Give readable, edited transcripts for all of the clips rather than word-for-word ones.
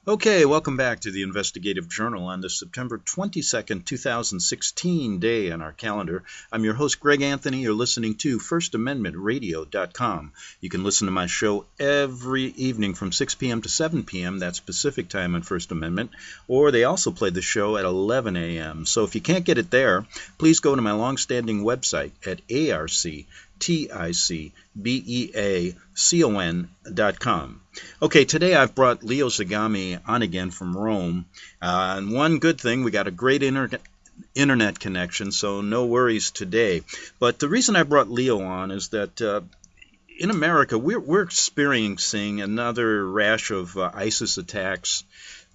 Okay, welcome back to the Investigative Journal on the September 22nd, 2016 day on our calendar. I'm your host, Greg Anthony. You're listening to FirstAmendmentRadio.com. You can listen to my show every evening from 6 p.m. to 7 p.m. That's Pacific time on First Amendment. Or they also play the show at 11 a.m. So if you can't get it there, please go to my long-standing website at arcticbeacon.com. Okay, today I've brought Leo Zagami on again from Rome. And one good thing, we got a great internet connection, so no worries today. But the reason I brought Leo on is that in America, we're experiencing another rash of ISIS attacks,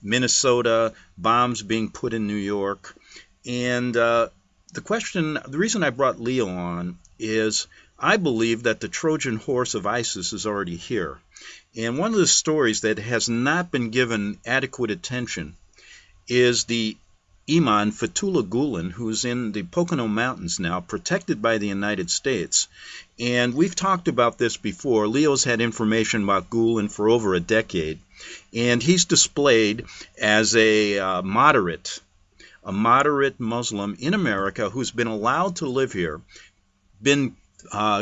Minnesota, bombs being put in New York. And the reason I brought Leo on is I believe that the Trojan horse of ISIS is already here. And one of the stories that has not been given adequate attention is the Imam Fethullah Gulen, who's in the Pocono Mountains now, protected by the United States. And we've talked about this before. Leo's had information about Gulen for over a decade. And he's displayed as a moderate Muslim in America who's been allowed to live here, been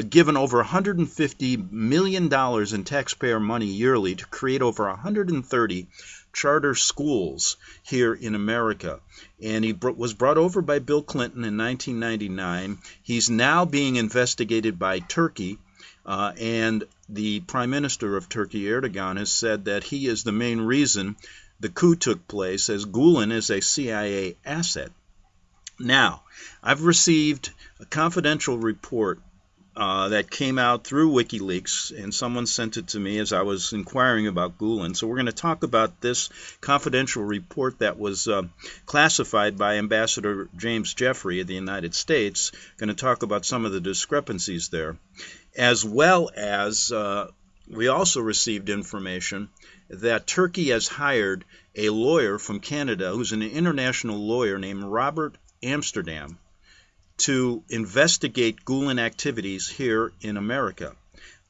given over $150 million in taxpayer money yearly to create over 130 charter schools here in America. And he was brought over by Bill Clinton in 1999. He's now being investigated by Turkey, and the Prime Minister of Turkey, Erdogan, has said that he is the main reason the coup took place, as Gulen is a CIA asset. Now, I've received a confidential report that came out through WikiLeaks, and someone sent it to me as I was inquiring about Gulen. So we're going to talk about this confidential report that was classified by Ambassador James Jeffrey of the United States. Going to talk about some of the discrepancies there, as well as we also received information that Turkey has hired a lawyer from Canada who's an international lawyer named Robert Amsterdam to investigate Gulen activities here in America.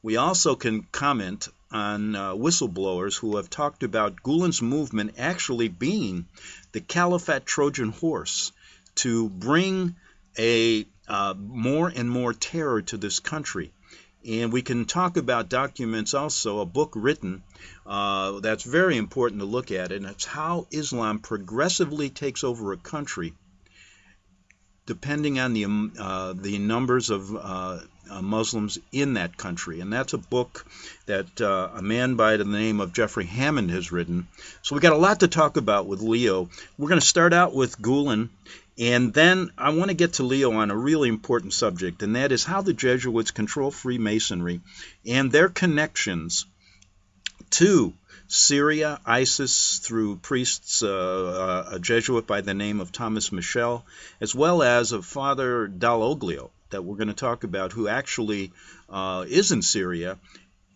We also can comment on whistleblowers who have talked about Gulen's movement actually being the Caliphate Trojan horse to bring a more and more terror to this country. And we can talk about documents also, a book written that's very important to look at, and it's how Islam progressively takes over a country depending on the numbers of Muslims in that country. And that's a book that a man by the name of Jeffrey Hammond has written. So we got a lot to talk about with Leo. We're going to start out with Gulen, and then I want to get to Leo on a really important subject, and that is how the Jesuits control Freemasonry and their connections to Syria, ISIS, through priests, a Jesuit by the name of Thomas Michel, as well as a Father Dall'Oglio that we're going to talk about, who actually is in Syria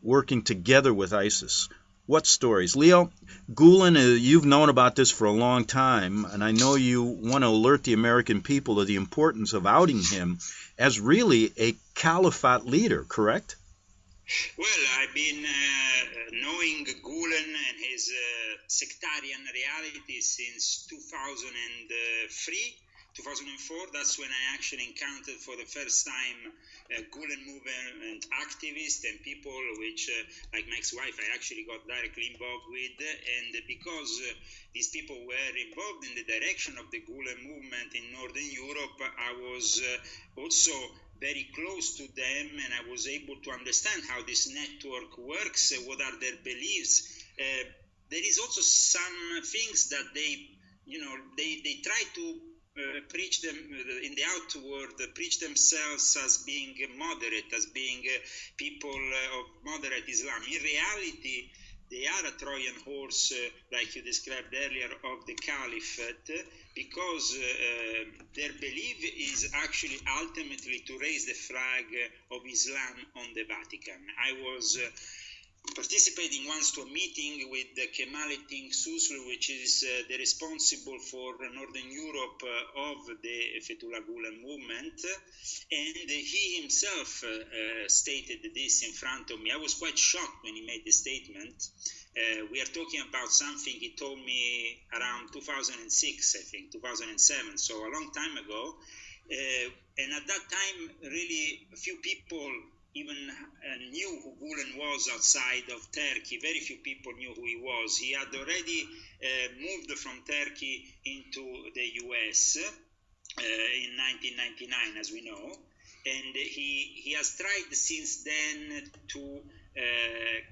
working together with ISIS. What stories? Leo, Gulen, you've known about this for a long time, and I know you want to alert the American people to the importance of outing him as really a caliphate leader, correct? Well, I've been knowing Gulen and his sectarian reality since 2003, 2004. That's when I actually encountered for the first time Gulen movement activists and people which, like my ex-wife, I actually got directly involved with. And because these people were involved in the direction of the Gulen movement in Northern Europe, I was also very close to them, and I was able to understand how this network works, what are their beliefs. There is also some things that they try to preach them in the outward, preach themselves as being moderate, as being people of moderate Islam. In reality, they are a Trojan horse, like you described earlier, of the Caliphate, because their belief is actually ultimately to raise the flag of Islam on the Vatican. I was participating once to a meeting with Kemalettin Suslu, which is the responsible for Northern Europe of the Fethullah Gulen movement, and he himself stated this in front of me. I was quite shocked when he made the statement, We are talking about something he told me around 2006, I think, 2007, so a long time ago. And at that time, really, a few people even knew who Gulen was outside of Turkey. Very few people knew who he was. He had already moved from Turkey into the US in 1999, as we know. And he has tried since then to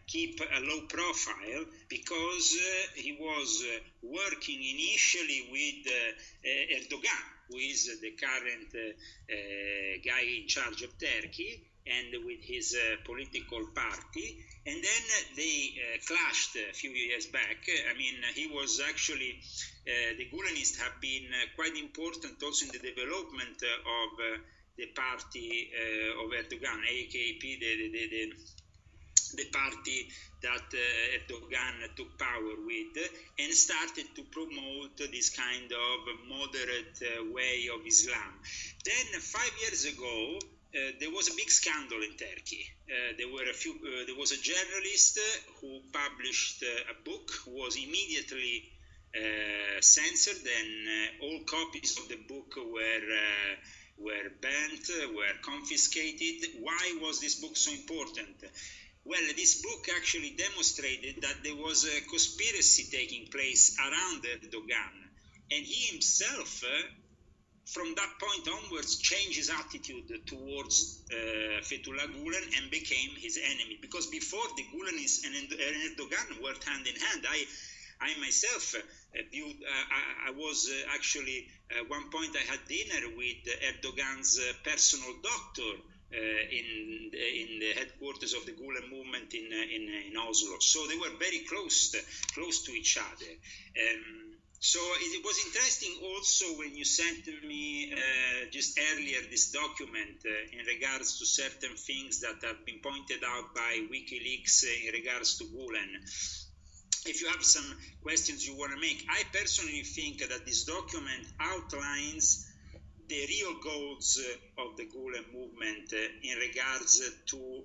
keep a low profile because he was working initially with Erdogan, who is the current guy in charge of Turkey, and with his political party. And then they clashed a few years back. I mean, he was actually, the Gulenists have been quite important also in the development of the party of Erdogan, AKP, the party that Erdogan took power with, and started to promote this kind of moderate way of Islam. Then 5 years ago, there was a big scandal in Turkey. There was a journalist who published a book, who was immediately censored, and all copies of the book were banned, were confiscated. Why was this book so important? Well, this book actually demonstrated that there was a conspiracy taking place around Erdogan, and he himself, from that point onwards, changed his attitude towards Fethullah Gulen and became his enemy. Because before, the Gulenists and Erdogan worked hand in hand. I myself viewed, I was actually, at one point I had dinner with Erdogan's personal doctor in the headquarters of the Gulen movement in Oslo. So they were very close to each other. So it was interesting also when you sent me just earlier this document in regards to certain things that have been pointed out by WikiLeaks in regards to Gulen. If you have some questions you want to make, I personally think that this document outlines the real goals of the Gulen movement in regards to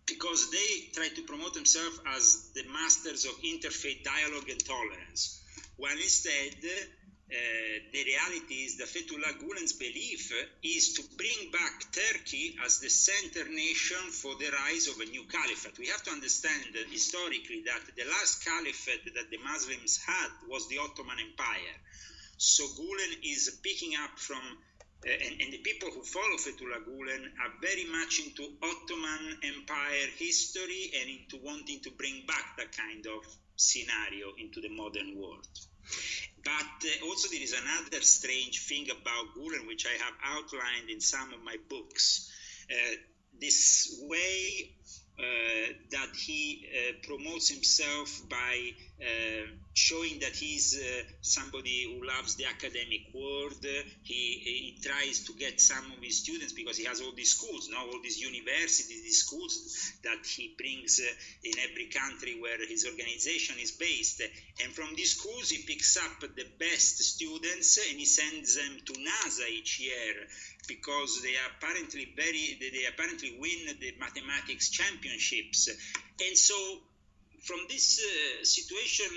because they try to promote themselves as the masters of interfaith dialogue and tolerance, while instead the reality is that Fethullah Gulen's belief is to bring back Turkey as the center nation for the rise of a new caliphate. We have to understand historically that the last caliphate that the Muslims had was the Ottoman Empire. So Gulen is picking up from and the people who follow Fethullah Gulen are very much into Ottoman Empire history and into wanting to bring back that kind of scenario into the modern world. But also there is another strange thing about Gulen, which I have outlined in some of my books. This way that he promotes himself by showing that he's somebody who loves the academic world. He tries to get some of his students, because he has all these schools, all these universities, these schools that he brings in every country where his organization is based. And from these schools he picks up the best students and he sends them to NASA each year, because they apparently win the mathematics championships. And so from this situation,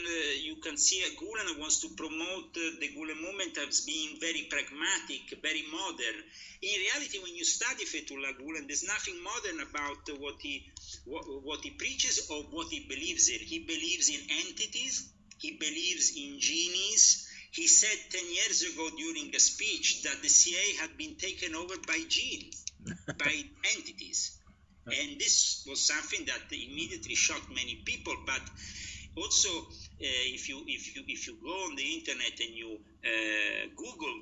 you can see Gulen wants to promote the Gulen movement as being very pragmatic, very modern. In reality, when you study Fethullah Gulen, there's nothing modern about what he preaches or what he believes in. He believes in entities. He believes in genies. He said 10 years ago during a speech that the CIA had been taken over by genes, by entities. And this was something that immediately shocked many people. But also, if you go on the internet and you Google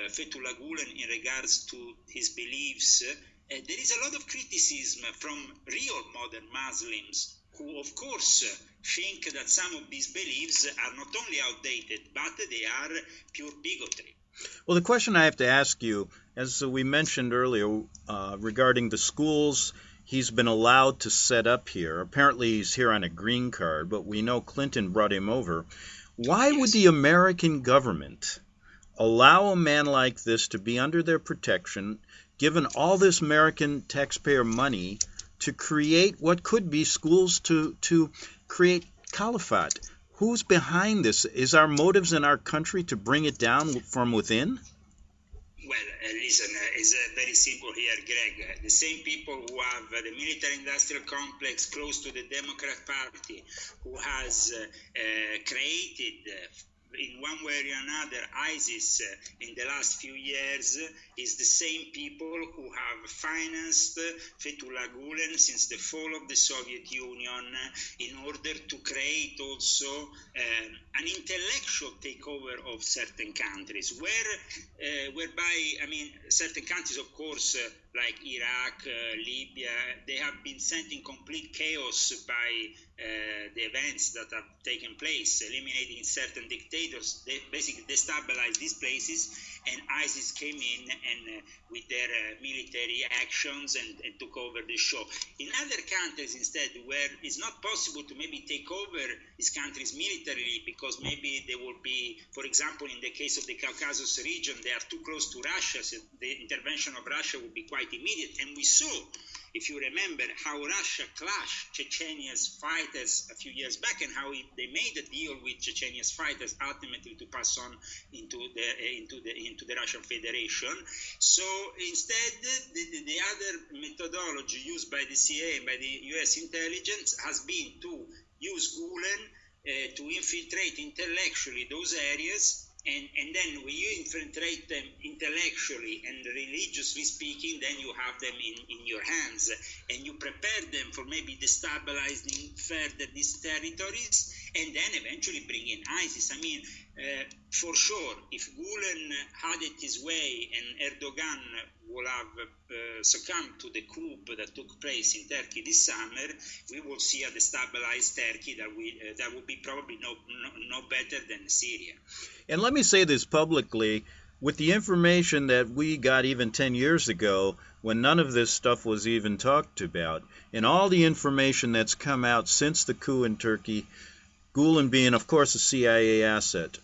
Fethullah Gulen in regards to his beliefs, there is a lot of criticism from real modern Muslims who, of course, think that some of these beliefs are not only outdated, but they are pure bigotry. Well, the question I have to ask you, as we mentioned earlier, regarding the schools he's been allowed to set up here. Apparently he's here on a green card, but we know Clinton brought him over. Why would the American government allow a man like this to be under their protection, given all this American taxpayer money, to create what could be schools to create caliphate. Who's behind this? Is our motives in our country to bring it down from within? Well, listen, it's very simple here, Greg. The same people who have the military-industrial complex close to the Democrat Party, who has created in one way or another ISIS in the last few years, is the same people who have financed Fethullah Gulen since the fall of the Soviet Union in order to create also an intellectual takeover of certain countries, whereby, I mean, certain countries, of course, like Iraq, Libya, they have been sent in complete chaos by the events that have taken place, eliminating certain dictators. They basically destabilized these places, and ISIS came in and with their military actions and took over the show. In other countries, instead, where it's not possible to maybe take over these countries militarily because maybe they will be, for example, in the case of the Caucasus region, they are too close to Russia, so the intervention of Russia would be quite immediate. And we saw, if you remember, how Russia clashed Chechenia's fighters a few years back, and how they made a deal with Chechenia's fighters ultimately to pass on into the Russian Federation. So instead, the other methodology used by the CIA and by the US intelligence has been to use Gulen to infiltrate intellectually those areas. And then when you infiltrate them intellectually and religiously speaking, then you have them in your hands, and you prepare them for maybe destabilizing further these territories, and then eventually bring in ISIS. I mean, for sure, if Gulen had it his way and Erdogan will have succumbed to the coup that took place in Turkey this summer, we will see a destabilized Turkey that will be probably no better than Syria. And let me say this publicly, with the information that we got even 10 years ago, when none of this stuff was even talked about, and all the information that's come out since the coup in Turkey, Gulen being, of course, a CIA asset.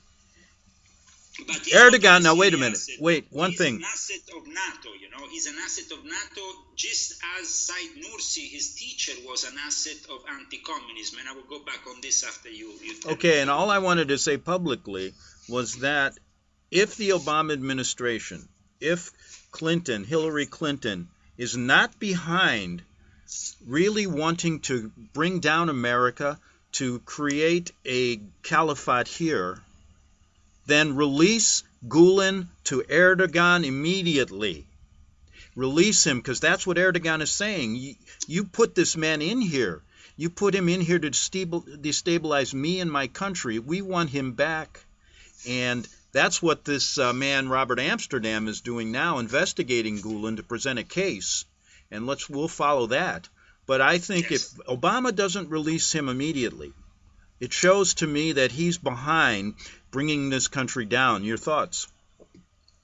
Erdogan, now wait a minute. Wait, one thing. He's an asset of NATO, you know. He's an asset of NATO, just as Said Nursi, his teacher, was an asset of anti-communism. And I will go back on this after you Okay, and all I wanted to say publicly was that if the Obama administration, if Hillary Clinton, is not behind really wanting to bring down America, to create a caliphate here, then release Gulen to Erdogan immediately. Release him, because that's what Erdogan is saying. You put this man in here. You put him in here to destabilize me and my country. We want him back. And that's what this man, Robert Amsterdam, is doing now, investigating Gulen to present a case. And we'll follow that. But I think if Obama doesn't release him immediately, it shows to me that he's behind bringing this country down. Your thoughts?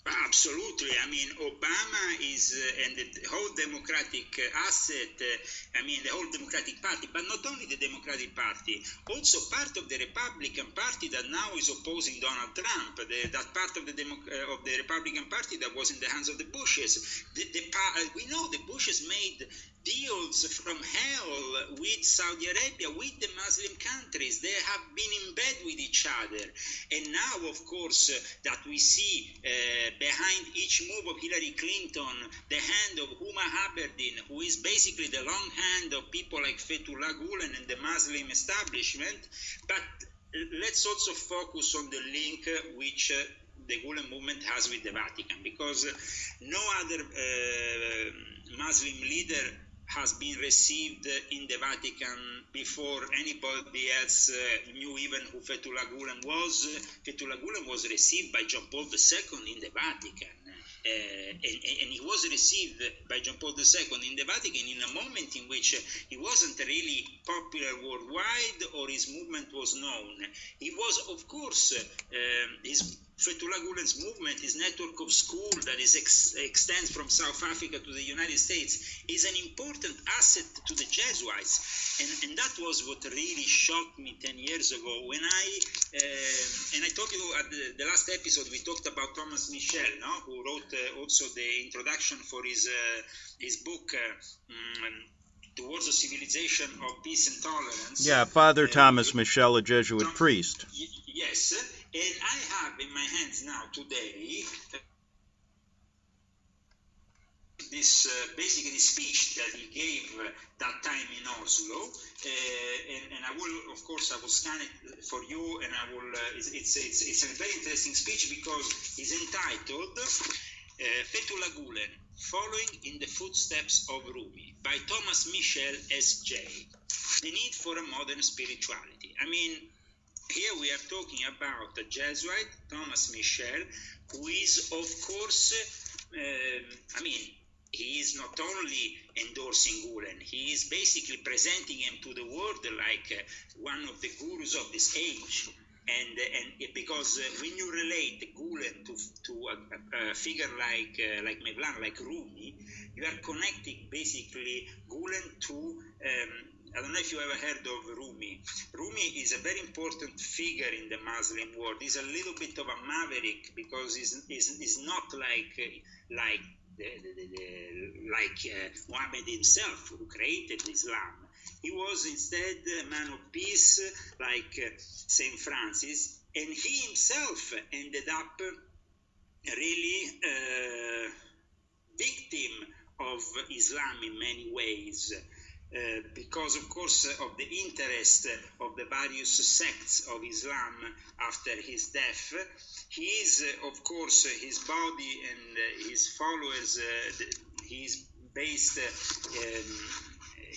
Absolutely. I mean, Obama is, and the whole Democratic asset, the whole Democratic Party, but not only the Democratic Party, also part of the Republican Party that now is opposing Donald Trump, that part of the Republican Party that was in the hands of the Bushes. We know the Bushes made deals from hell with Saudi Arabia, with the Muslim countries. They have been in bed with each other. And now, of course, that we see behind each move of Hillary Clinton, the hand of Huma Abedin, who is basically the long hand of people like Fethullah Gulen and the Muslim establishment. But let's also focus on the link which the Gulen movement has with the Vatican, because no other Muslim leader has been received in the Vatican before anybody else knew even who Fethullah Gulen was. Fethullah Gulen was received by John Paul II in the Vatican. And he was received by John Paul II in the Vatican in a moment in which he wasn't really popular worldwide, or his movement was known. He was, of course, Fethullah Gulen's movement, his network of schools that extends from South Africa to the United States, is an important asset to the Jesuits. And that was what really shocked me 10 years ago when I told you at the last episode, we talked about Thomas Michel, who wrote also the introduction for his book, towards a civilization of peace and tolerance. Yeah, Father Thomas Michel, a Jesuit priest. Yes, and I have in my hands now today this basically this speech that he gave that time in Oslo, and I will, of course, I will scan it for you, and I will. It's a very interesting speech because it's entitled Fethullah Gulen, Following in the Footsteps of Rumi, by Thomas Michel S.J. The Need for a Modern Spirituality. I mean, here we are talking about a Jesuit, Thomas Michel, who is, of course, he is not only endorsing Gulen, he is basically presenting him to the world like one of the gurus of this age. And because when you relate Gulen to a figure like Mevlana, like Rumi, you are connecting basically Gulen to I don't know if you ever heard of Rumi. Rumi is a very important figure in the Muslim world. He's a little bit of a maverick because he's not like Muhammad himself, who created Islam. He was instead a man of peace, like Saint Francis, and he himself ended up really victim of Islam in many ways. Because, of course, of the interest of the various sects of Islam after his death. He is, of course, his body and his followers, he is based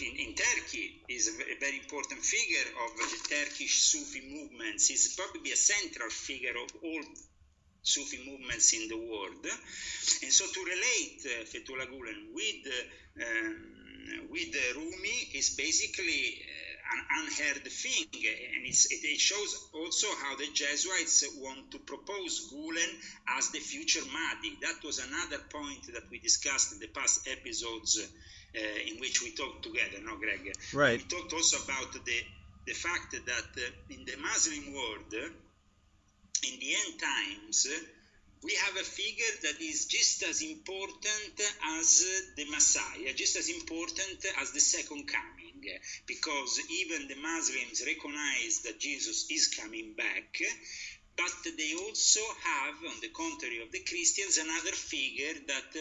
in Turkey, is a very important figure of the Turkish Sufi movements. He's probably a central figure of all Sufi movements in the world. And so to relate Fethullah Gulen with Rumi is basically an unheard thing, and it shows also how the Jesuits want to propose Gulen as the future Mahdi. That was another point that we discussed in the past episodes in which we talked together, no, Greg? Right. We talked also about the fact that in the Muslim world, in the end times, we have a figure that is just as important as the Messiah, just as important as the second coming, because even the Muslims recognize that Jesus is coming back, but they also have, on the contrary of the Christians, another figure that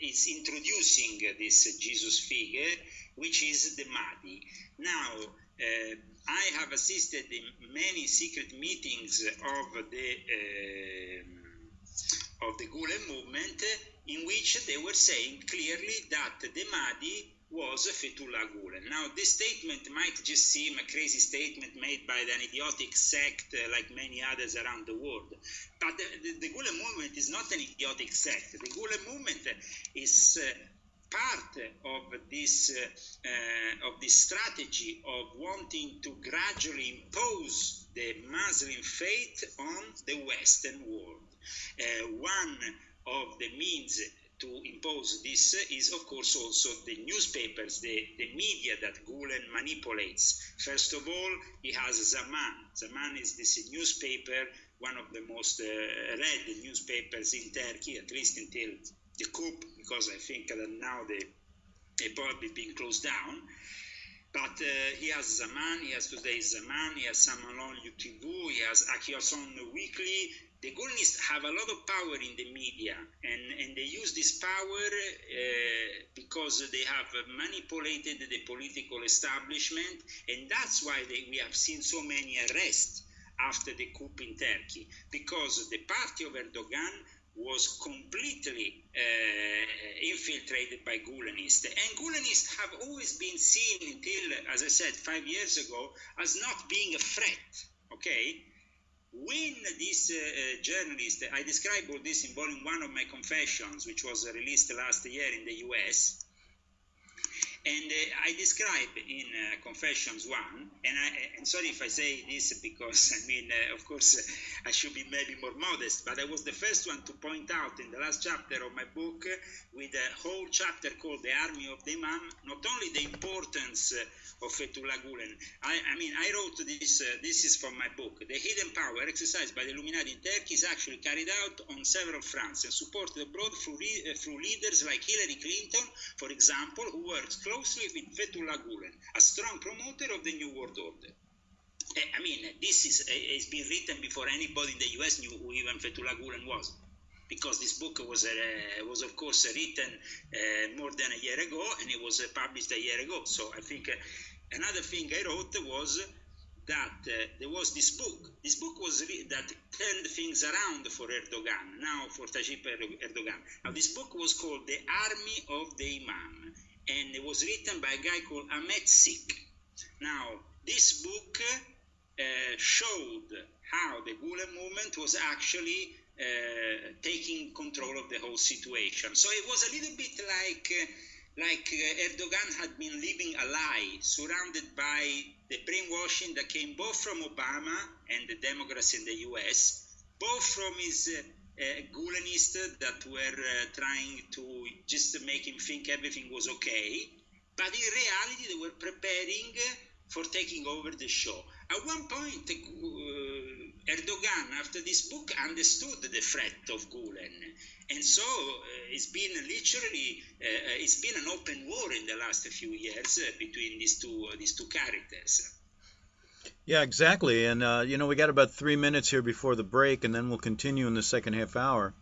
is introducing this Jesus figure, which is the Mahdi. Now, I have assisted in many secret meetings of the Gulen movement, in which they were saying clearly that the Mahdi was Fethullah Gulen. Now, this statement might just seem a crazy statement made by an idiotic sect like many others around the world. But the Gulen movement is not an idiotic sect. The Gulen movement is part of this strategy of wanting to gradually impose the Muslim faith on the Western world. One of the means to impose this is, of course, also the newspapers, the media that Gulen manipulates. First of all, he has Zaman. Zaman is this newspaper, one of the most read newspapers in Turkey, at least until the coup, because I think that now they've probably been closed down. But he has Zaman, he has Today's Zaman, he has Samalon UTV, he has Akioson Weekly. The Gulenists have a lot of power in the media, and they use this power because they have manipulated the political establishment, and that's why we have seen so many arrests after the coup in Turkey, because the party of Erdogan was completely infiltrated by Gulenists. And Gulenists have always been seen until, as I said, 5 years ago, as not being a threat, okay? When this journalist, I described all this in volume 1 of my Confessions, which was released last year in the US, and I describe in Confessions 1, and sorry if I say this because, of course, I should be maybe more modest, but I was the first one to point out in the last chapter of my book, with a whole chapter called The Army of the Imam, not only the importance of Fethullah Gulen. I wrote this, this is from my book. The hidden power exercised by the Illuminati in Turkey is actually carried out on several fronts and supported abroad through leaders like Hillary Clinton, for example, who works closely closely with Fethullah Gulen, a strong promoter of the New World Order. I mean, this has been written before anybody in the US knew who even Fethullah Gulen was, because this book was of course written more than a year ago, and it was published a year ago. So I think another thing I wrote was that there was this book. This book was that turned things around for Erdogan, now for Tayyip Erdogan. Now this book was called The Army of the Imam, and it was written by a guy called Ahmet Sik. Now this book showed how the Gulen movement was actually taking control of the whole situation. So it was a little bit like Erdogan had been living a lie, surrounded by the brainwashing that came both from Obama and the Democrats in the US, both from his Gulenists that were trying to just make him think everything was okay, but in reality they were preparing for taking over the show. At one point, Erdogan, after this book, understood the threat of Gulen, and so it's been literally it's been an open war in the last few years between these two characters. Yeah, exactly. And we got about 3 minutes here before the break, and then we'll continue in the second half hour.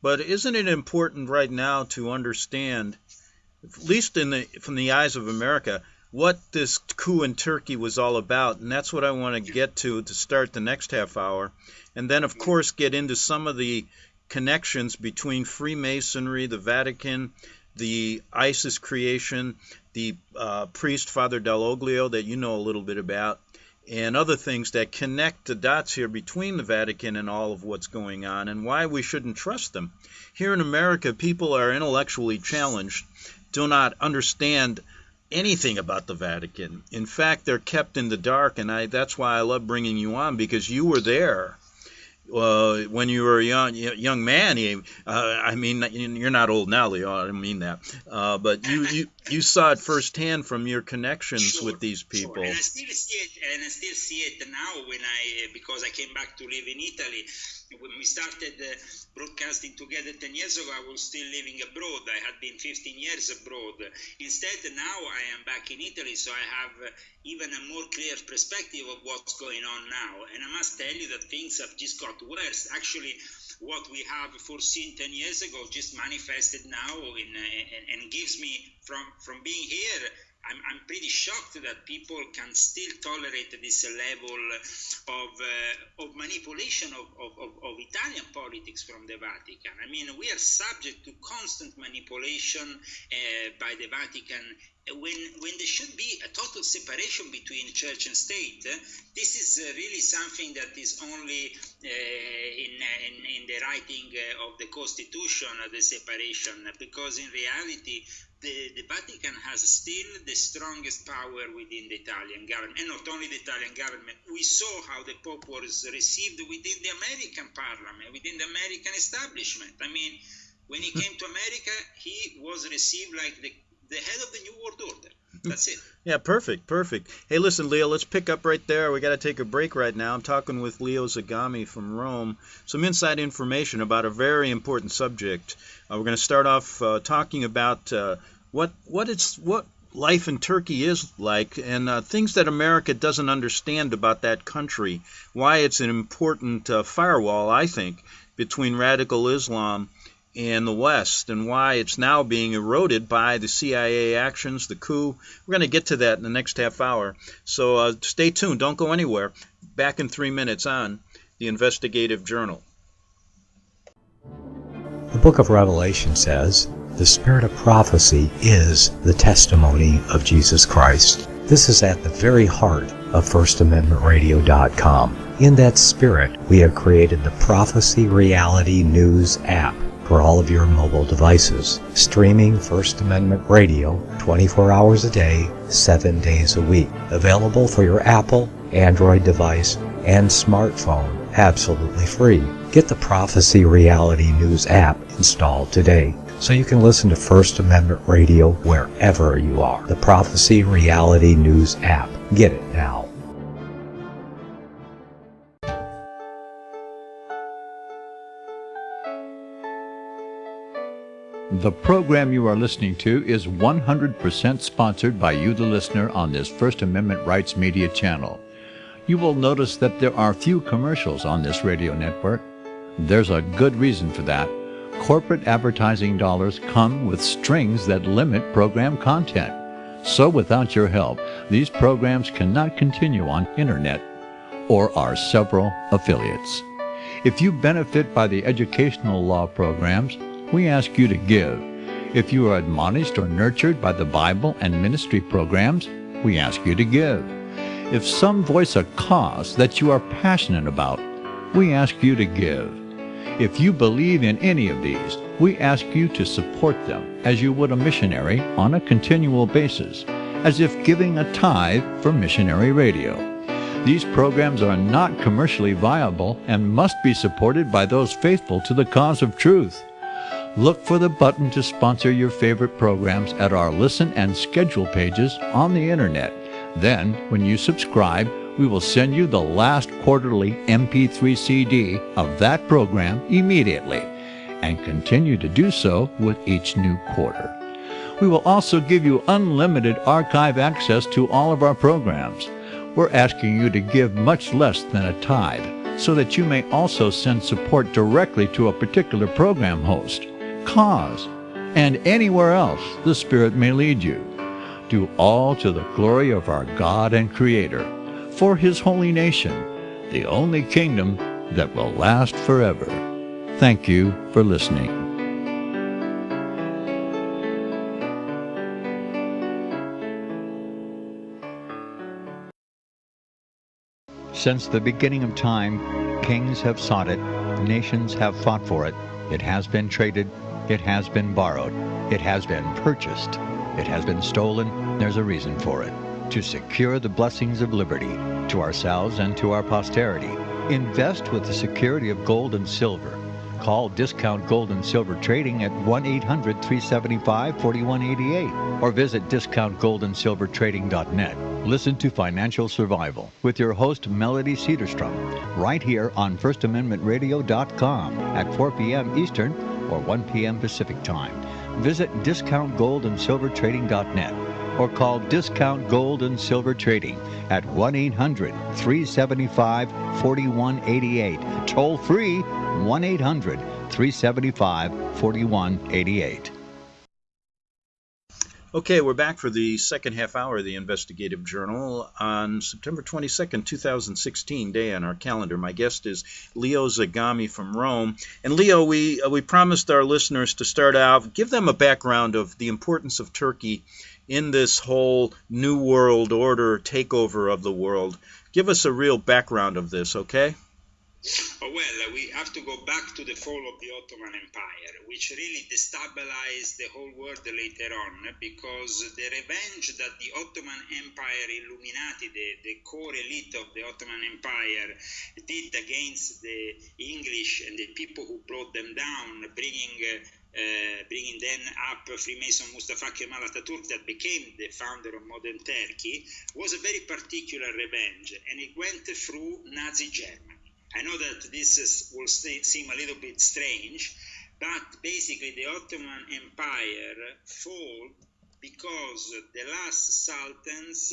But isn't it important right now to understand, at least from the eyes of America, what this coup in Turkey was all about? And that's what I want to get to start the next half hour. And then, of course, get into some of the connections between Freemasonry, the Vatican, the ISIS creation, the priest, Father Dall'Oglio, that you know a little bit about, and other things that connect the dots here between the Vatican and all of what's going on, and why we shouldn't trust them. Here in America, people are intellectually challenged, do not understand anything about the Vatican. In fact, they're kept in the dark, and that's why I love bringing you on, because you were there when you were a young man. I mean, you're not old now, Leo. I don't mean that, but you saw it firsthand from your connections with these people. Sure. And I still see it now because I came back to live in Italy. When we started broadcasting together 10 years ago, I was still living abroad. I had been 15 years abroad. Instead, now I am back in Italy, so I have even a more clear perspective of what's going on now. And I must tell you that things have just got worse. Actually, what we have foreseen 10 years ago just manifested now and gives me, from being here, I'm pretty shocked that people can still tolerate this level of manipulation of Italian politics from the Vatican. I mean, we are subject to constant manipulation by the Vatican when there should be a total separation between church and state. This is really something that is only in the writing of the Constitution, the separation, because in reality, the Vatican has still the strongest power within the Italian government, and not only the Italian government. We saw how the Pope was received within the American parliament, within the American establishment. I mean, when he came to America, he was received like the head of the New World Order. That's it. Yeah, perfect. Hey, listen, Leo, let's pick up right there. We got to take a break right now. I'm talking with Leo Zagami from Rome. Some inside information about a very important subject. We're going to start off talking about what life in Turkey is like, and things that America doesn't understand about that country. Why it's an important firewall, I think, between radical Islam and the West, and why it's now being eroded by the CIA actions, the coup. We're going to get to that in the next half hour. So stay tuned. Don't go anywhere. Back in 3 minutes on the Investigative Journal. The book of Revelation says, "The spirit of prophecy is the testimony of Jesus Christ." This is at the very heart of FirstAmendmentRadio.com. In that spirit, we have created the Prophecy Reality News app for all of your mobile devices, streaming First Amendment Radio 24 hours a day, 7 days a week. Available for your Apple, Android device, and smartphone, absolutely free. Get the Prophecy Reality News app installed today, so you can listen to First Amendment Radio wherever you are. The Prophecy Reality News app. Get it now. The program you are listening to is 100% sponsored by you, the listener, on this First Amendment Rights Media channel. You will notice that there are few commercials on this radio network. There's a good reason for that. Corporate advertising dollars come with strings that limit program content. So without your help, these programs cannot continue on internet or our several affiliates. If you benefit by the educational law programs, we ask you to give. If you are admonished or nurtured by the Bible and ministry programs, we ask you to give. If some voice a cause that you are passionate about, we ask you to give. If you believe in any of these, we ask you to support them as you would a missionary on a continual basis, as if giving a tithe for missionary radio. These programs are not commercially viable and must be supported by those faithful to the cause of truth. Look for the button to sponsor your favorite programs at our listen and schedule pages on the internet. Then, when you subscribe, we will send you the last quarterly MP3 CD of that program immediately, and continue to do so with each new quarter. We will also give you unlimited archive access to all of our programs. We're asking you to give much less than a tithe, so that you may also send support directly to a particular program host, cause, and anywhere else the Spirit may lead you. Do all to the glory of our God and Creator, for His holy nation, the only kingdom that will last forever. Thank you for listening. Since the beginning of time, kings have sought it, nations have fought for it. It has been traded, it has been borrowed, it has been purchased, it has been stolen. There's a reason for it. To secure the blessings of liberty to ourselves and to our posterity, invest with the security of gold and silver. Call Discount Gold and Silver Trading at 1-800-375-4188 or visit DiscountGoldandSilverTrading.net. Listen to Financial Survival with your host Melody Cedarstrom right here on FirstAmendmentRadio.com at 4 p.m. Eastern or 1 p.m. Pacific Time. Visit DiscountGoldandSilverTrading.net or call Discount Gold and Silver Trading at 1-800-375-4188. Toll free 1-800-375-4188. Okay, we're back for the second half hour of the Investigative Journal on September 22nd, 2016, day on our calendar. My guest is Leo Zagami from Rome. And Leo, we promised our listeners to start out, give them a background of the importance of Turkey in this whole New World Order takeover of the world. Give us a real background of this, okay? Well, we have to go back to the fall of the Ottoman Empire, which really destabilized the whole world later on, because the revenge that the Ottoman Empire Illuminati, the core elite of the Ottoman Empire, did against the English and the people who brought them down, bringing then up Freemason Mustafa Kemal Atatürk, that became the founder of modern Turkey, was a very particular revenge, and it went through Nazi Germany. I know that this will seem a little bit strange, but basically the Ottoman Empire fall because the last sultans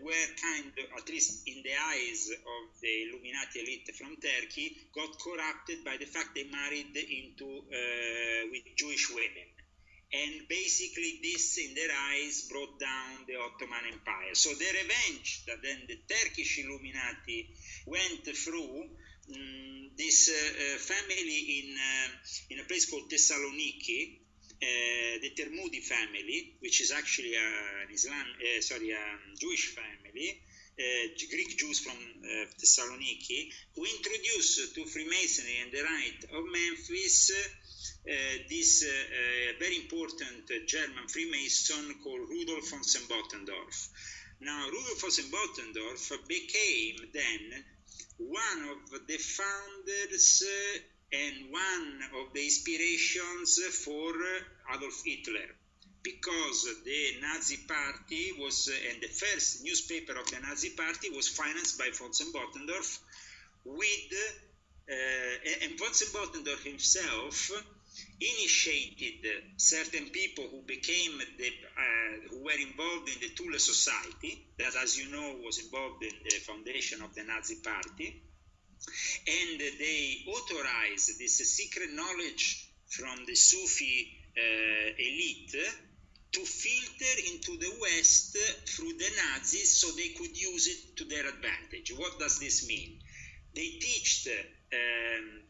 were kind of, at least in the eyes of the Illuminati elite from Turkey, got corrupted by the fact they married into with Jewish women. And basically this, in their eyes, brought down the Ottoman Empire. So the revenge that then the Turkish Illuminati went through, this family in a place called Thessaloniki, the Termudi family, which is actually a Jewish family, Greek Jews from Thessaloniki, who introduced to Freemasonry and the Rite of Memphis this very important German Freemason called Rudolf von Sembotendorf. Now, Rudolf von Sembotendorf became then one of the founders and one of the inspirations for Adolf Hitler, because the Nazi Party was, and the first newspaper of the Nazi Party was financed by von Sembotendorf, and von Sembotendorf himself initiated certain people who became who were involved in the Thule Society, that, as you know, was involved in the foundation of the Nazi Party, and they authorized this secret knowledge from the Sufi elite to filter into the West through the Nazis so they could use it to their advantage. What does this mean? They teached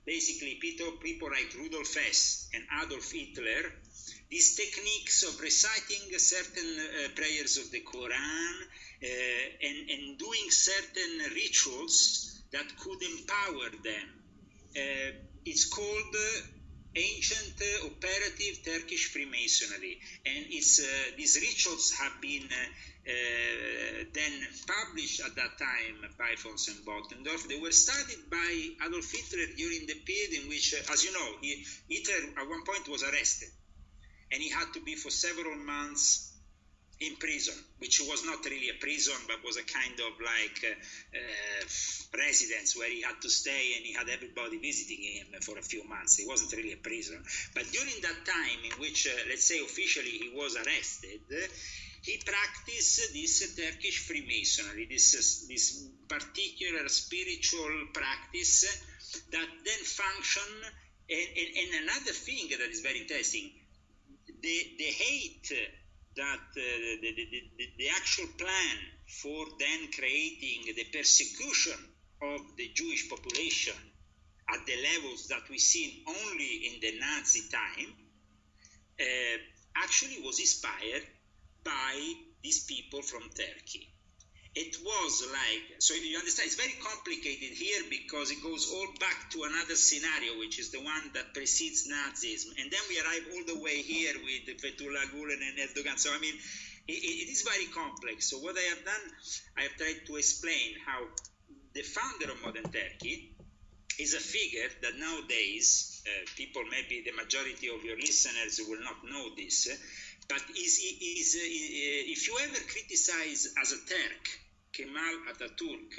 basically people like Rudolf Hess and Adolf Hitler these techniques of reciting certain prayers of the Quran and doing certain rituals that could empower them. It's called ancient operative Turkish Freemasonry, and these rituals have been then published at that time by von Bottendorf. They were studied by Adolf Hitler during the period in which, as you know, Hitler at one point was arrested, and he had to be for several months in prison, which was not really a prison, but was a kind of like residence where he had to stay, and he had everybody visiting him for a few months. It wasn't really a prison. But during that time in which, let's say officially, he was arrested, he practiced this Turkish Freemasonry, this particular spiritual practice that then functioned. And another thing that is very interesting, the hate that the actual plan for then creating the persecution of the Jewish population at the levels that we see only in the Nazi time actually was inspired by these people from Turkey. It was like, so you understand, it's very complicated here because it goes all back to another scenario, which is the one that precedes Nazism. And then we arrive all the way here with Fethullah Gulen and Erdogan. So, I mean, it is very complex. So what I have done, I have tried to explain how the founder of modern Turkey is a figure that nowadays, people, maybe the majority of your listeners will not know this, but if you ever criticize as a Turk Kemal Atatürk,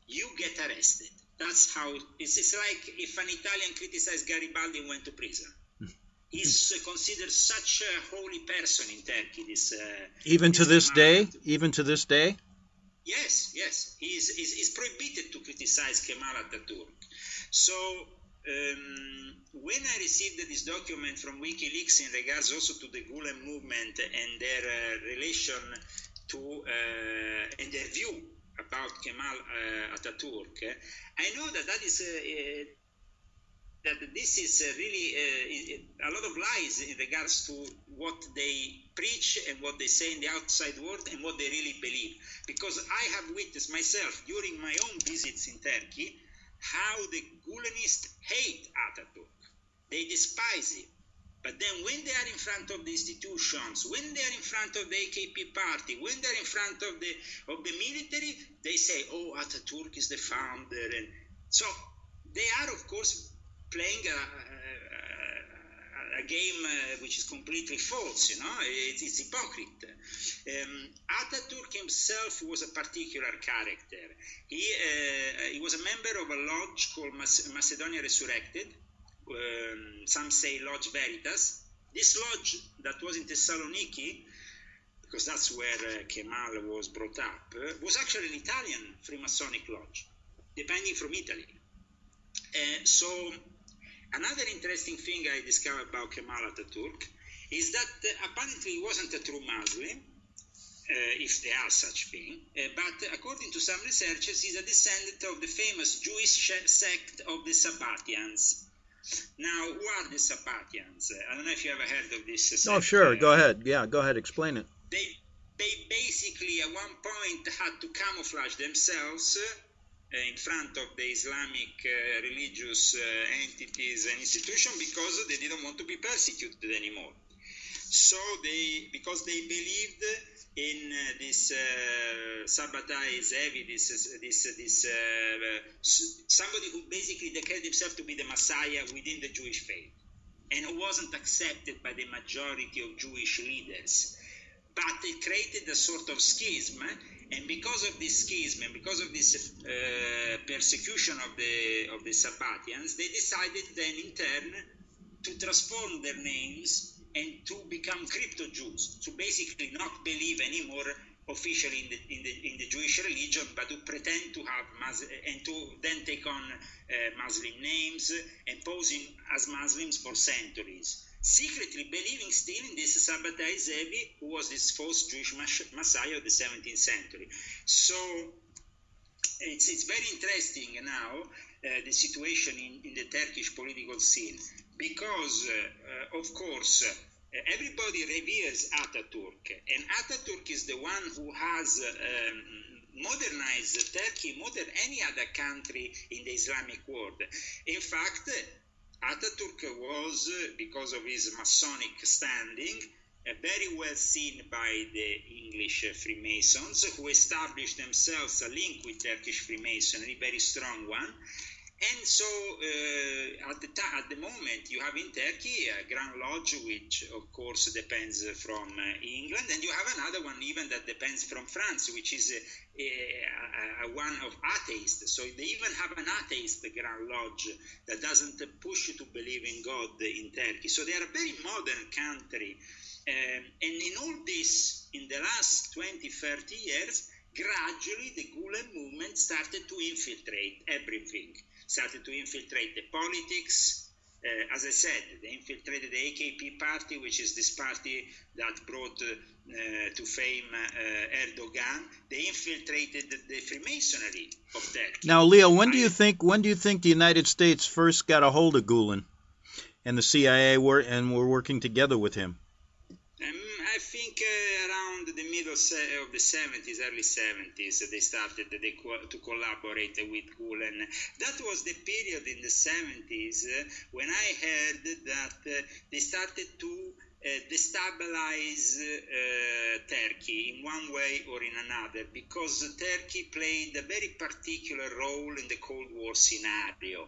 you get arrested. That's how it's like if an Italian criticized Garibaldi and went to prison. He's considered such a holy person in Turkey. Even to this day. Yes. He's prohibited to criticize Kemal Atatürk. So when I received this document from WikiLeaks in regards also to the Gulen movement and their relation to and their view about Kemal Atatürk, I know that this is really a lot of lies in regards to what they preach and what they say in the outside world and what they really believe. Because I have witnessed myself during my own visits in Turkey how the Gulenists hate Atatürk. They despise him. But then when they are in front of the institutions, when they are in front of the AKP party, when they are in front of the military, they say, oh, Atatürk is the founder. And so they are, of course, playing a game which is completely false, you know, it's hypocrite. Atatürk himself was a particular character. He was a member of a lodge called Macedonia Resurrected. Some say Lodge Veritas. This lodge that was in Thessaloniki, because that's where Kemal was brought up, was actually an Italian Freemasonic lodge, depending from Italy. So another interesting thing I discovered about Kemal Atatürk is that apparently he wasn't a true Muslim, if there are such thing, but according to some researchers, he's a descendant of the famous Jewish sect of the Sabbatians. Now, who are the Sabbatians? I don't know if you ever heard of this sect. Oh, sure. Go ahead. Yeah, go ahead. Explain it. They basically at one point had to camouflage themselves in front of the Islamic religious entities and institutions because they didn't want to be persecuted anymore. So because they believed in this Sabbatai Zevi, this somebody who basically declared himself to be the Messiah within the Jewish faith, and who wasn't accepted by the majority of Jewish leaders. But it created a sort of schism, and because of this schism and because of this persecution of the Sabbatians, they decided then in turn to transform their names and to become crypto Jews, to basically not believe anymore officially in the Jewish religion, but to pretend to have and to then take on Muslim names and posing as Muslims for centuries, secretly believing still in this Sabbatai Zevi, who was this false Jewish Messiah of the 17th century. So it's very interesting now, the situation in the Turkish political scene, because, of course, everybody reveres Ataturk, and Ataturk is the one who has modernized Turkey more than any other country in the Islamic world. In fact, Ataturk was, because of his Masonic standing, very well seen by the English Freemasons, who established themselves a link with Turkish Freemasonry, very strong one. And so at the moment you have in Turkey a Grand Lodge, which of course depends from England, and you have another one even that depends from France, which is a one of atheists. So they even have an atheist Grand Lodge that doesn't push you to believe in God in Turkey. So they are a very modern country. And in all this, in the last 20, 30 years, gradually the Gulen movement started to infiltrate everything. Started to infiltrate the politics. As I said, they infiltrated the AKP party, which is this party that brought to fame Erdogan. They infiltrated the Freemasonry of Turkey. Now, Leo, when do you think the United States first got a hold of Gulen and the CIA were working together with him? I think around the middle of the 70s, early 70s, they started to collaborate with Gulen. That was the period in the 70s when I heard that they started to destabilize Turkey in one way or in another, because Turkey played a very particular role in the Cold War scenario,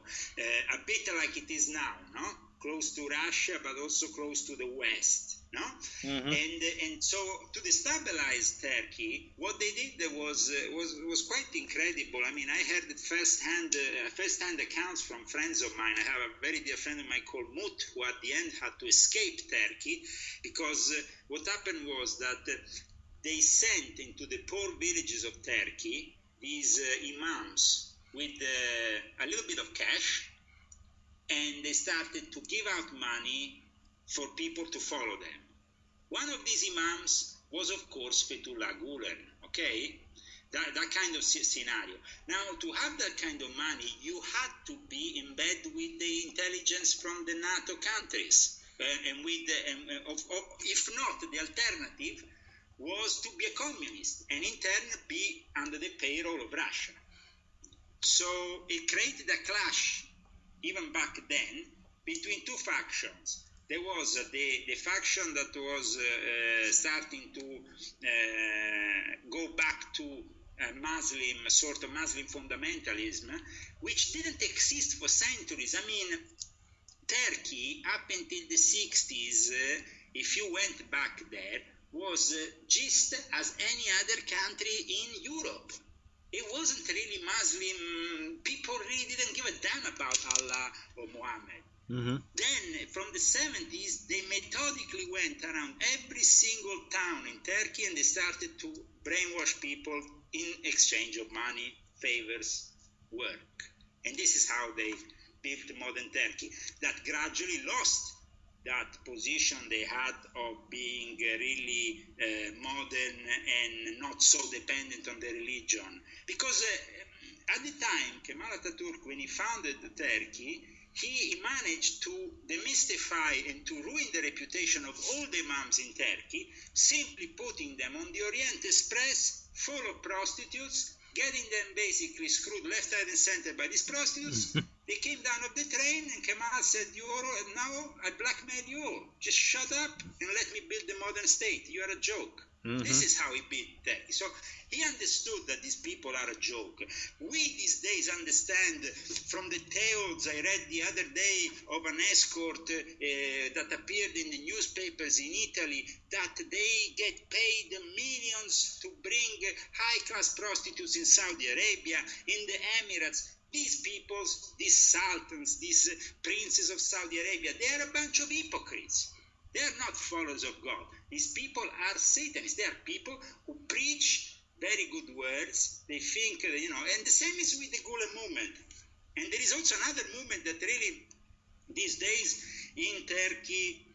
a bit like it is now, no? Close to Russia, but also close to the West. No? Mm-hmm. And so to destabilize Turkey, what they did was quite incredible. I mean, I heard first-hand accounts from friends of mine. I have a very dear friend of mine called Mut, who at the end had to escape Turkey, because what happened was that they sent into the poor villages of Turkey these imams with a little bit of cash, and they started to give out money for people to follow them. One of these imams was, of course, Fethullah Gulen, okay? That kind of scenario. Now, to have that kind of money, you had to be in bed with the intelligence from the NATO countries. If not, the alternative was to be a communist and in turn be under the payroll of Russia. So it created a clash, even back then, between two factions. There was the faction that was starting to go back to sort of Muslim fundamentalism, which didn't exist for centuries. I mean, Turkey, up until the 60s, if you went back there, was just as any other country in Europe. It wasn't really Muslim. People really didn't give a damn about Allah or Muhammad. Mm-hmm. Then, from the 70s, they methodically went around every single town in Turkey and they started to brainwash people in exchange of money, favors, work. And this is how they built modern Turkey, that gradually lost that position they had of being really modern and not so dependent on the religion. Because at the time, Kemal Atatürk, when he founded Turkey, he managed to demystify and to ruin the reputation of all the imams in Turkey, simply putting them on the Orient Express full of prostitutes, getting them basically screwed left, right, and center by these prostitutes. They came down off the train, and Kemal said, now I blackmail you all. Just shut up and let me build the modern state. You are a joke. Mm-hmm. This is how he built Turkey. So he understood that these people are a joke. We these days understand from the tales I read the other day of an escort that appeared in the newspapers in Italy, that they get paid millions to bring high-class prostitutes in Saudi Arabia, in the Emirates. these people, these sultans, these princes of Saudi Arabia, they are a bunch of hypocrites. They are not followers of God. These people are Satanists. They are people who preach very good words. They think, and the same is with the Gulen movement. And there is also another movement that really, these days in Turkey,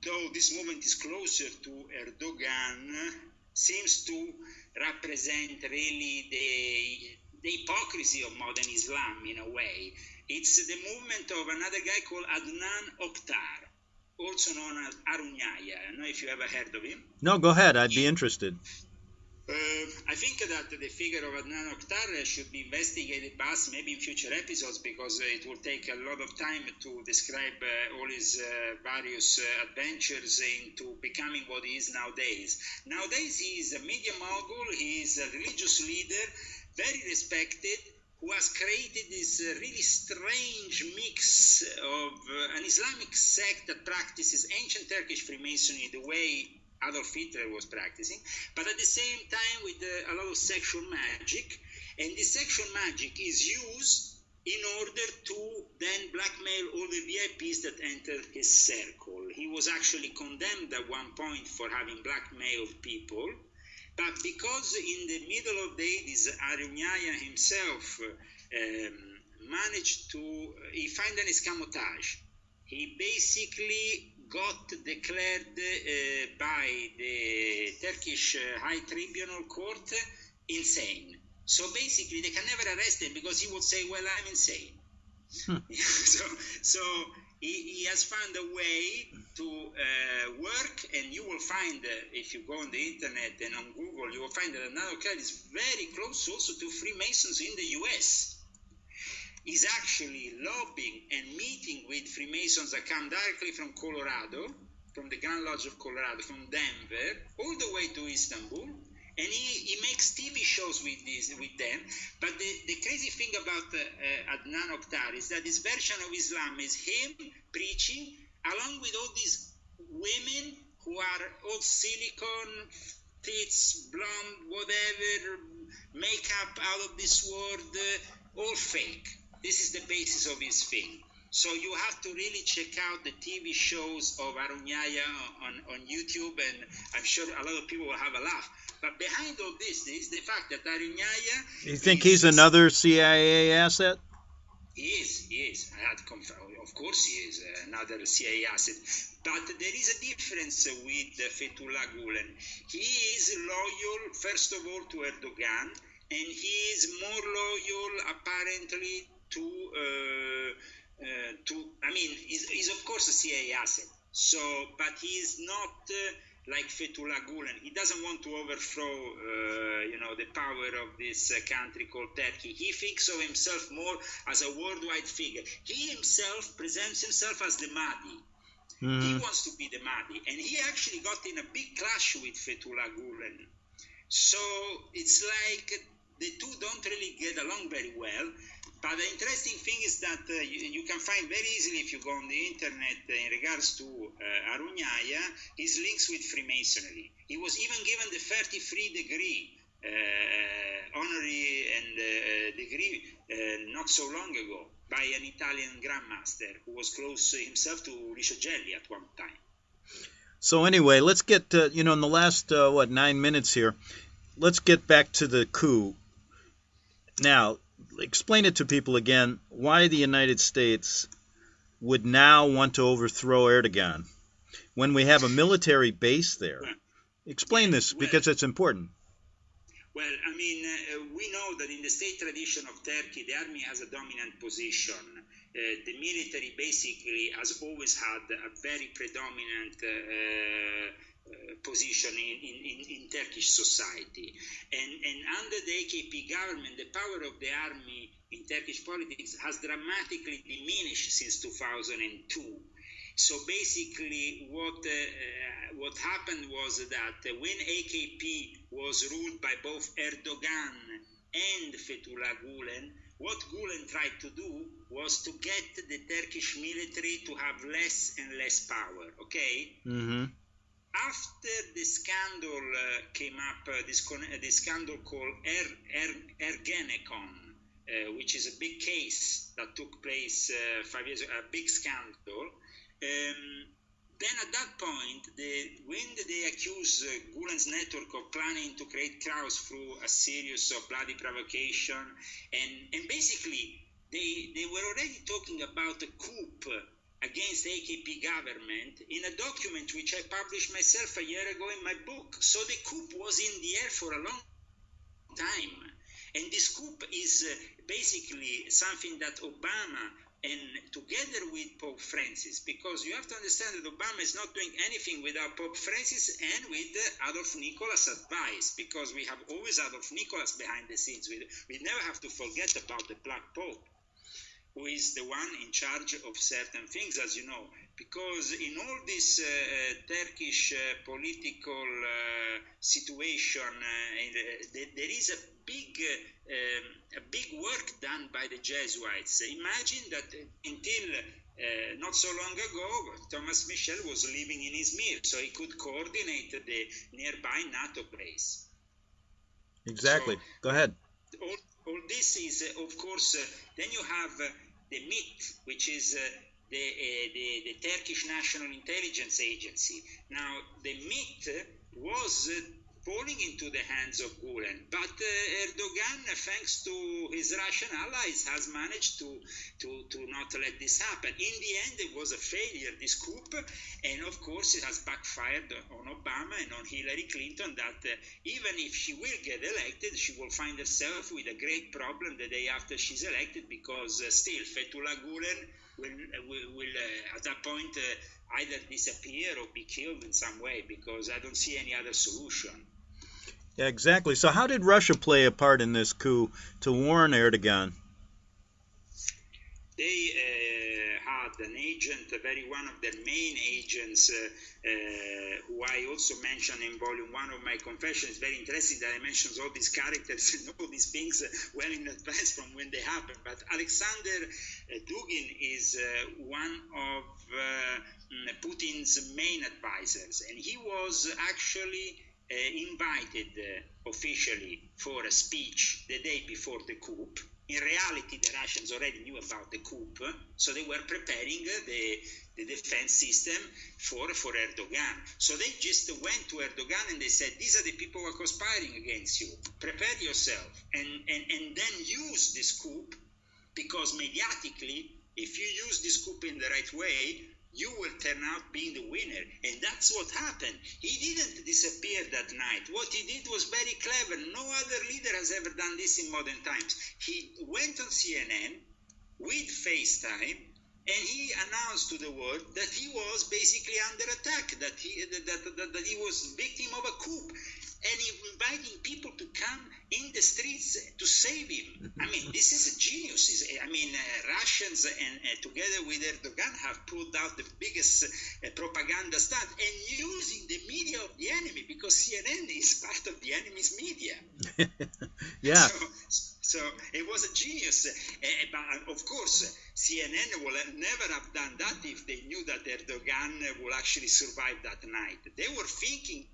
though this movement is closer to Erdogan, seems to represent really the hypocrisy of modern Islam in a way. It's the movement of another guy called Adnan Oktar, also known as Arunyaya. I don't know if you ever heard of him. No, go ahead. I'd be interested. I think that the figure of Adnan Oktar should be investigated by us maybe in future episodes, because it will take a lot of time to describe all his various adventures into becoming what he is nowadays. Nowadays he is a media mogul, he is a religious leader, very respected, who has created this really strange mix of an Islamic sect that practices ancient Turkish Freemasonry the way Adolf Hitler was practicing, but at the same time with a lot of sexual magic, and this sexual magic is used in order to then blackmail all the VIPs that enter his circle. He was actually condemned at one point for having blackmailed people, but because in the middle of the 80s, Arunyaya himself managed to, he found an escamotage. He basically got declared by the Turkish High Tribunal Court insane. So basically they can never arrest him because he would say, well, I'm insane. So he has found a way to work, and you will find, if you go on the internet and on Google, you will find that Adnan Oktar is very close also to Freemasons in the US. Is actually lobbying and meeting with Freemasons that come directly from Colorado, from the Grand Lodge of Colorado, from Denver, all the way to Istanbul, and he makes TV shows with them. But the crazy thing about Adnan Oktar is that this version of Islam is him preaching, along with all these women who are all silicone, tits, blonde, whatever, makeup out of this world, all fake. This is the basis of his thing. So you have to really check out the TV shows of Arunyaya on YouTube, and I'm sure a lot of people will have a laugh. But behind all this is the fact that Arunyaya... You think he's another CIA asset? He is. Of course he is another CIA asset. But there is a difference with Fethullah Gulen. He is loyal, first of all, to Erdogan, and he is more loyal, apparently, he's of course a CIA asset. So, but he is not like Fethullah Gulen. He doesn't want to overthrow, the power of this country called Turkey. He thinks of himself more as a worldwide figure. He himself presents himself as the Mahdi. Mm-hmm. He wants to be the Mahdi, and he actually got in a big clash with Fethullah Gulen. So it's like the two don't really get along very well. But the interesting thing is that you can find very easily, if you go on the internet, in regards to Arunyaya, his links with Freemasonry. He was even given the 33 degree, honorary and degree, not so long ago, by an Italian grandmaster who was close himself to Ricciogelli at one time. So anyway, let's get, in the last, 9 minutes here, let's get back to the coup. Now, explain it to people again, why the United States would now want to overthrow Erdogan when we have a military base there. Explain this, because it's important. Well, we know that in the state tradition of Turkey, the army has a dominant position. The military basically has always had a very predominant position in Turkish society. And under the AKP government, the power of the army in Turkish politics has dramatically diminished since 2002. So basically what happened was that when AKP was ruled by both Erdogan and Fethullah Gulen, what Gulen tried to do was to get the Turkish military to have less and less power, okay? Mm-hmm. After the scandal came up, this scandal called Ergenekon, which is a big case that took place 5 years ago, a big scandal. Then at that point, when they accuse Gulen's network of planning to create crowds through a series of bloody provocation, and basically they were already talking about a coup against AKP government in a document which I published myself a year ago in my book. So the coup was in the air for a long time. And this coup is basically something that Obama, and together with Pope Francis, because you have to understand that Obama is not doing anything without Pope Francis and with Adolf Nicholas' advice, because we have always Adolf Nicholas behind the scenes. We never have to forget about the Black Pope, who is the one in charge of certain things, as you know, because in all this Turkish political situation, there is a big work done by the Jesuits. Imagine that until not so long ago, Thomas Michel was living in Izmir, so he could coordinate the nearby NATO base. Exactly. So, go ahead. All this is, of course, then you have the MIT, which is the Turkish National Intelligence Agency. Now, the MIT was falling into the hands of Gulen, but Erdogan, thanks to his Russian allies, has managed to not let this happen. In the end, it was a failure, this coup, and of course it has backfired on Obama and on Hillary Clinton, that even if she will get elected, she will find herself with a great problem the day after she's elected, because still Fethullah Gulen will at that point either disappear or be killed in some way, because I don't see any other solution. Yeah, exactly. So how did Russia play a part in this coup to warn Erdogan? They had an agent, one of their main agents, who I also mentioned in volume 1 of my confession. It's very interesting that I mentioned all these characters and all these things well in advance from when they happened. But Alexander Dugin is one of Putin's main advisors, and he was actually invited officially for a speech the day before the coup. In reality, the Russians already knew about the coup, so they were preparing the defense system for Erdogan. So they just went to Erdogan and they said, these are the people who are conspiring against you. Prepare yourself and then use this coup, because mediatically, if you use this coup in the right way, you will turn out being the winner. And that's what happened. He didn't disappear that night. What he did was very clever. No other leader has ever done this in modern times. He went on CNN with FaceTime, and he announced to the world that he was basically under attack, that he was victim of a coup, and he inviting people to come in the streets to save him. I mean, this is a genius. Russians and together with Erdogan have pulled out the biggest propaganda stunt, and using the media of the enemy, because CNN is part of the enemy's media. Yeah. So it was a genius. But of course, CNN would never have done that if they knew that Erdogan will actually survive that night. They were thinking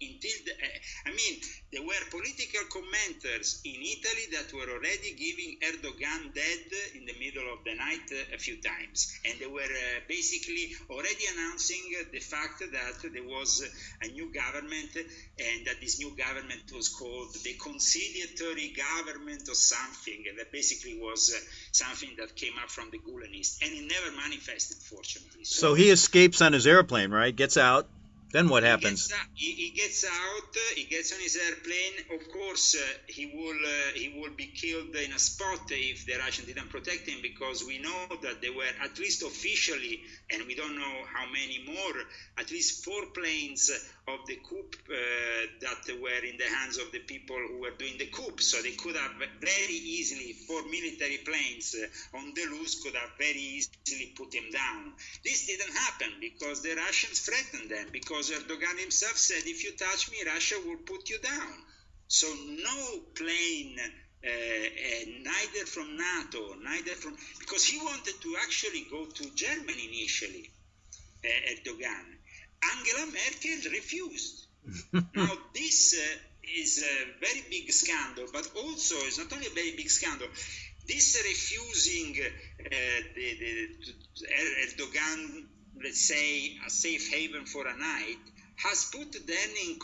there were political commenters in Italy that were already giving Erdogan dead in the middle of the night a few times. And they were basically already announcing the fact that there was a new government, and that this new government was called the conciliatory government or something. And that basically was something that came up from the Gulenists. And it never manifested, fortunately. So he escapes on his airplane, right? Gets out. Then what happens? He gets out, he gets on his airplane. Of course, he will be killed in a spot if the Russians didn't protect him, because we know that there were, at least officially, and we don't know how many more, at least 4 planes of the coup that were in the hands of the people who were doing the coup. So they could have very easily, 4 military planes on the loose could have very easily put him down. This didn't happen because the Russians threatened them, because Erdogan himself said, if you touch me, Russia will put you down. So no plane, neither from NATO, because he wanted to actually go to Germany initially, Erdogan. Angela Merkel refused. Now this is a very big scandal, but also it's not only a very big scandal. This refusing Erdogan, let's say, a safe haven for a night, has put then in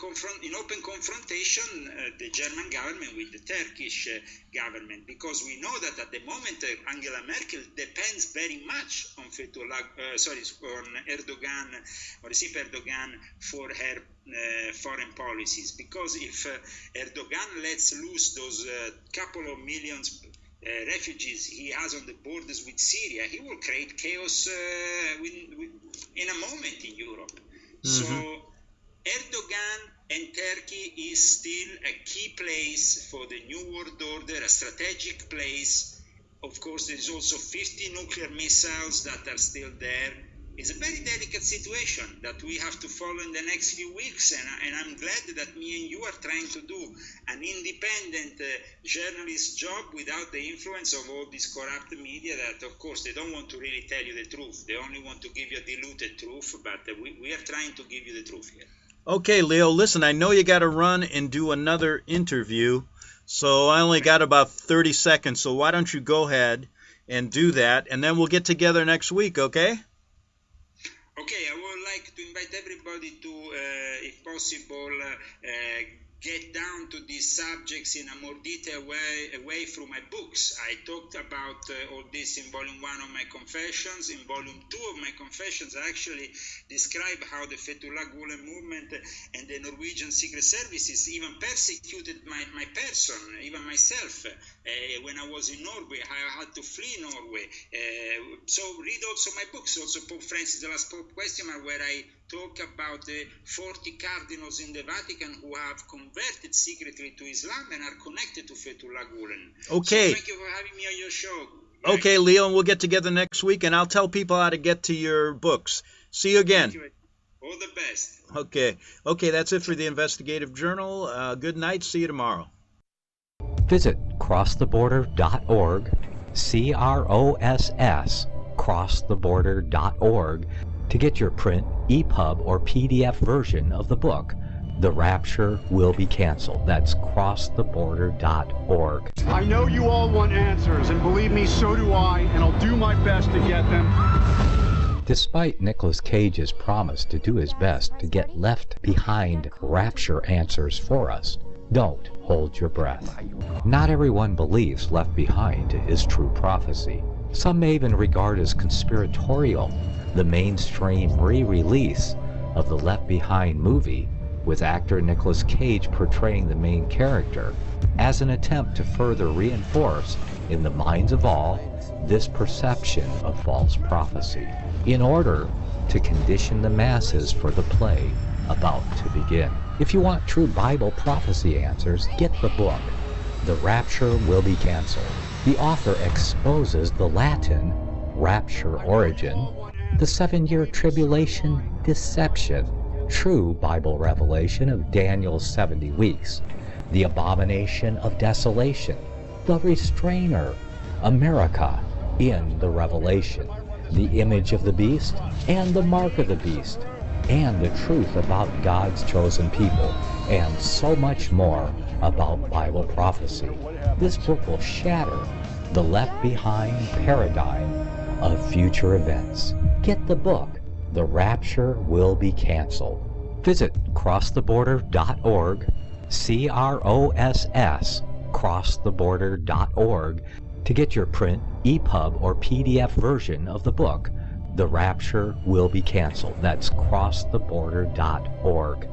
open confrontation the German government with the Turkish government, because we know that at the moment Angela Merkel depends very much on on Erdogan, or Recep Erdogan, for her foreign policies. Because if Erdogan lets loose those couple of millions refugees he has on the borders with Syria, he will create chaos in a moment in Europe. So Erdogan and Turkey is still a key place for the New World Order, a strategic place. Of course, there is also 50 nuclear missiles that are still there. It's a very delicate situation that we have to follow in the next few weeks, and I'm glad that me and you are trying to do an independent journalist job without the influence of all these corrupt media that, of course, they don't want to really tell you the truth. They only want to give you a diluted truth, but we are trying to give you the truth here. Okay, Leo, listen, I know you got to run and do another interview, so I only got about 30 seconds, so why don't you go ahead and do that, and then we'll get together next week, okay? Okay, I would like to invite everybody to, if possible, get down to these subjects in a more detailed way through my books. I talked about all this in Volume 1 of my Confessions. In Volume 2 of my Confessions, I actually describe how the Fethullah Gulen movement and the Norwegian secret services even persecuted my person, even myself. When I was in Norway, I had to flee Norway. So read also my books, also Pope Francis, the Last Pope Question Mark, where I talk about the 40 cardinals in the Vatican who have converted secretly to Islam and are connected to Fethullah Gulen. Okay. So thank you for having me on your show. Okay, Leo, and we'll get together next week, and I'll tell people how to get to your books. See you again. Thank you. All the best. Okay, that's it for the Investigative Journal. Good night. See you tomorrow. Visit crosstheborder.org, CROSS, crosstheborder.org, to get your print, EPUB, or PDF version of the book, The Rapture Will Be Canceled. That's crosstheborder.org. I know you all want answers, and believe me, so do I, and I'll do my best to get them. Despite Nicolas Cage's promise to do his best to get left behind rapture answers for us, don't hold your breath. Not everyone believes Left Behind is true prophecy. Some may even regard as conspiratorial the mainstream re-release of the Left Behind movie, with actor Nicolas Cage portraying the main character, as an attempt to further reinforce in the minds of all this perception of false prophecy, in order to condition the masses for the play about to begin. If you want true Bible prophecy answers, get the book, The Rapture Will Be Canceled. The author exposes the Latin rapture origin, the 7-year tribulation deception, true Bible revelation of Daniel's 70 weeks, the abomination of desolation, the restrainer, America in the Revelation, the image of the beast and the mark of the beast, and the truth about God's chosen people, and so much more about Bible prophecy. This book will shatter the Left Behind paradigm of future events. Get the book, The Rapture Will Be Canceled. Visit crosstheborder.org, CROSS, crosstheborder.org, to get your print, EPUB, or PDF version of the book, The Rapture Will Be Canceled. That's crosstheborder.org.